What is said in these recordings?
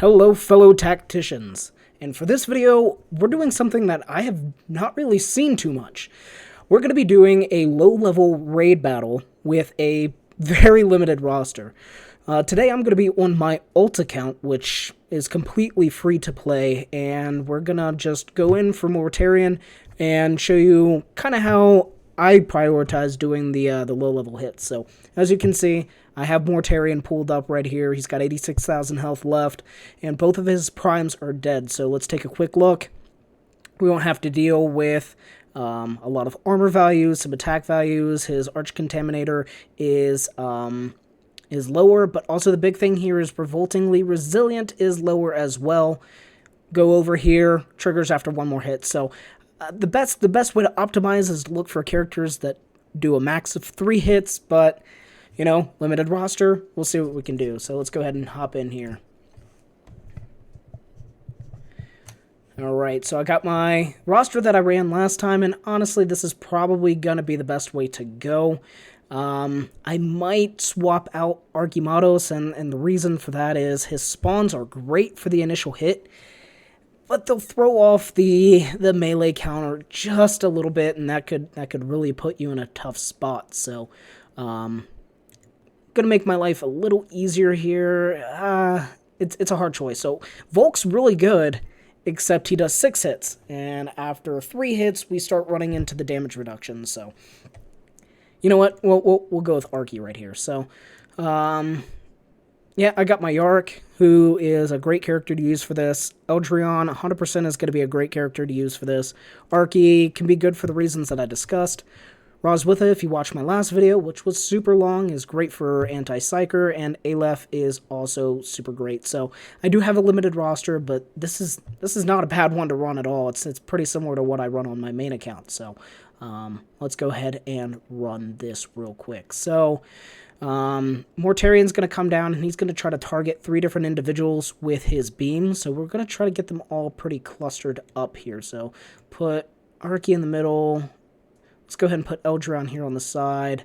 Hello fellow tacticians, and for this video, we're doing something that I have not really seen too much. We're going to be doing a low-level raid battle with a very limited roster. Today I'm going to be on my alt account, which is completely free to play, and we're going to just go in for Mortarion and show you kind of how I prioritize doing the low-level hits. So, as you can see, I have Mortarion pulled up right here. He's got 86,000 health left, and both of his primes are dead. So let's take a quick look. We won't have to deal with a lot of armor values, some attack values. His Arch Contaminator is lower, but also the big thing here is Revoltingly Resilient is lower as well. Go over here, triggers after one more hit. So the best way to optimize is to look for characters that do a max of 3 hits, but you know, limited roster, we'll see what we can do. So let's go ahead and hop in here. Alright, so I got my roster that I ran last time, and honestly, this is probably going to be the best way to go. I might swap out Archimatos, and the reason for that is his spawns are great for the initial hit, but they'll throw off the melee counter just a little bit, and that could really put you in a tough spot. So, gonna make my life a little easier here. It's a hard choice. So Volk's really good, except he does 6 hits, and after 3 hits we start running into the damage reduction. So you know what, we'll go with Archie right here. So yeah, I got my Yark, who is a great character to use for this. Eldrion 100% is going to be a great character to use for this. Archie can be good for the reasons that I discussed. Roswitha, if you watched my last video, which was super long, is great for anti-psyker, and Aleph is also super great. So I do have a limited roster, but this is not a bad one to run at all. It's pretty similar to what I run on my main account. So let's go ahead and run this real quick. So Mortarion's going to come down, and he's going to try to target 3 different individuals with his beam. So we're going to try to get them all pretty clustered up here. So put Archie in the middle. Let's go ahead and put Eldrion here on the side,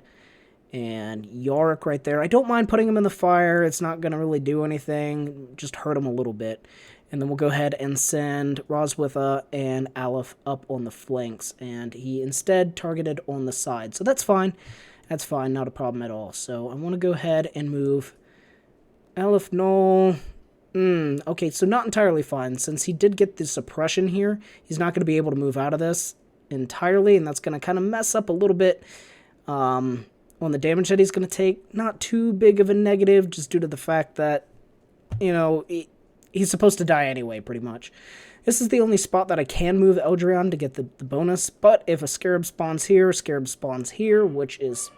and Yark right there. I don't mind putting him in the fire. It's not going to really do anything, just hurt him a little bit. And then we'll go ahead and send Roswitha and Aleph up on the flanks, and he instead targeted on the side. So that's fine. That's fine, not a problem at all. So I want to go ahead and move Aleph. No. Okay, so not entirely fine. Since he did get the suppression here, he's not going to be able to move out of this entirely, and that's going to kind of mess up a little bit on the damage that he's going to take. Not too big of a negative, just due to the fact that, you know, he's supposed to die anyway, pretty much. This is the only spot that I can move Eldrion to get the bonus, but if a Scarab spawns here, which is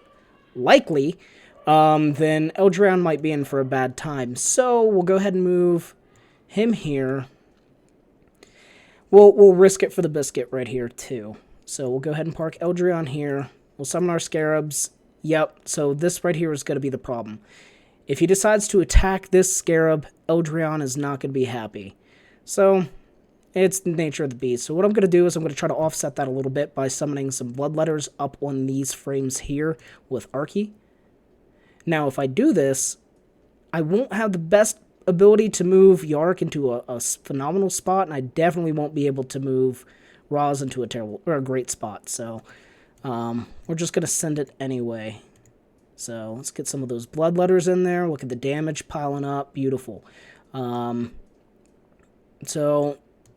likely, then Eldrion might be in for a bad time. So we'll go ahead and move him here. We'll risk it for the biscuit right here, too. So we'll go ahead and park Eldrion here. We'll summon our Scarabs. Yep, so this right here is going to be the problem. If he decides to attack this Scarab, Eldrion is not going to be happy. So it's the nature of the beast. So what I'm going to do is I'm going to try to offset that a little bit by summoning some Bloodletters up on these frames here with Archie. Now, if I do this, I won't have the best ability to move Yark into a phenomenal spot, and I definitely won't be able to move Roz into a great spot. So we're just going to send it anyway. So let's get some of those Bloodletters in there. Look at the damage piling up. Beautiful. So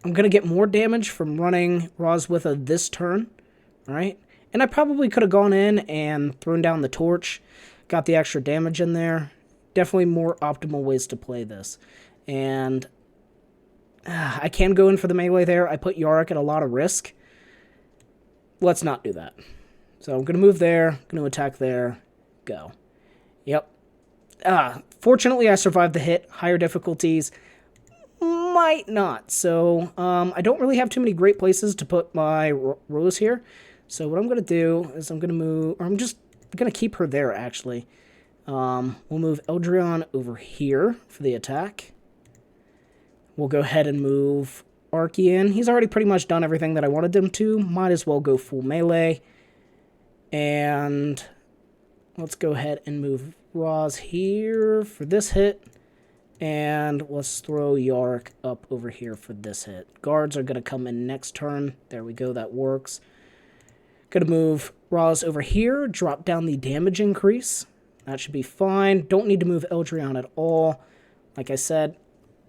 I'm going to get more damage from running Roswitha this turn. All right. And I probably could have gone in and thrown down the torch. Got the extra damage in there. Definitely more optimal ways to play this. And I can go in for the melee there. I put Yark at a lot of risk. Let's not do that. So I'm going to move there. Going to attack there. Go. Yep. Fortunately, I survived the hit. Higher difficulties might not. So I don't really have too many great places to put my Rose here. So what I'm going to do is I'm going to move, or I'm just going to keep her there, actually. We'll move Eldrion over here for the attack. We'll go ahead and move Archie in. He's already pretty much done everything that I wanted him to. Might as well go full melee. And let's go ahead and move Roz here for this hit. And let's throw Yark up over here for this hit. Guards are going to come in next turn. There we go, that works. Going to move Roz over here, drop down the damage increase. That should be fine. Don't need to move Eldrion at all. Like I said,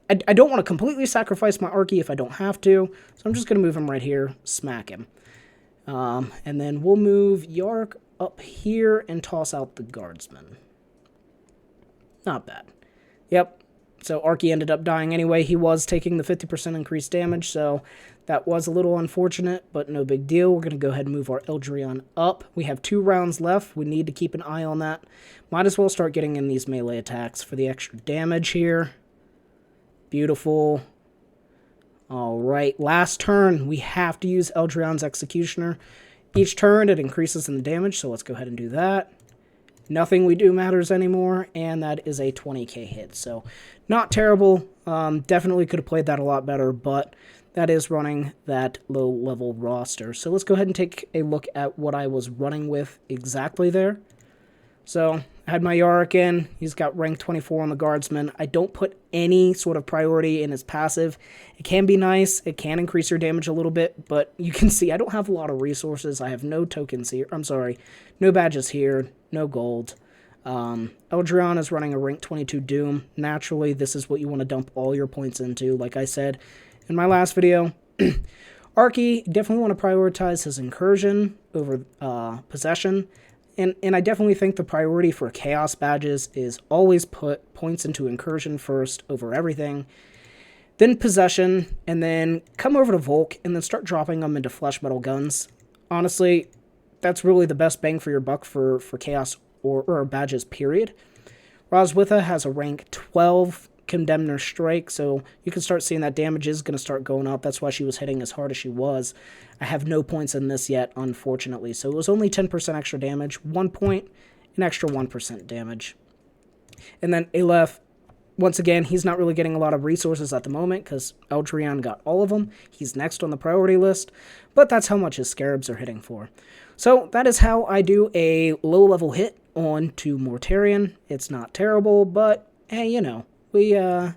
I don't want to completely sacrifice my Archie if I don't have to. So I'm just going to move him right here, smack him. And then we'll move Yark up here and toss out the Guardsman. Not bad. Yep. So Archie ended up dying anyway. He was taking the 50% increased damage, so that was a little unfortunate, but no big deal. We're going to go ahead and move our Eldrion up. We have 2 rounds left. We need to keep an eye on that. Might as well start getting in these melee attacks for the extra damage here. Beautiful. All right, last turn. We have to use Eldrion's Executioner. Each turn, it increases in the damage, so let's go ahead and do that. Nothing we do matters anymore, and that is a 20k hit. So not terrible. Definitely could have played that a lot better, but that is running that low-level roster. So let's go ahead and take a look at what I was running with exactly there. So I had my Yark in. He's got rank 24 on the Guardsman. I don't put any sort of priority in his passive. It can be nice. It can increase your damage a little bit, but you can see I don't have a lot of resources. I have no tokens here. I'm sorry, no badges here, no gold. Eldrion is running a rank 22 Doom. Naturally, this is what you want to dump all your points into. Like I said in my last video, Archie definitely want to prioritize his incursion over possession. And I definitely think the priority for Chaos badges is always put points into incursion first over everything, then possession, and then come over to Volk and then start dropping them into flesh metal guns. Honestly, that's really the best bang for your buck for Chaos or badges, period. Roswitha has a rank 12 Condemner Strike, so you can start seeing that damage is going to start going up. That's why she was hitting as hard as she was. I have no points in this yet, unfortunately. So it was only 10% extra damage, 1 point, an extra 1% damage. And then Aleph, once again, he's not really getting a lot of resources at the moment because Eldrion got all of them. He's next on the priority list, but that's how much his Scarabs are hitting for. So that is how I do a low-level hit on to Mortarion. It's not terrible, but hey, you know, we're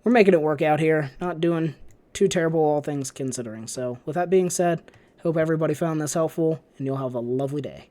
making it work out here. Not doing too terrible, all things considering. So with that being said, hope everybody found this helpful, and you'll have a lovely day.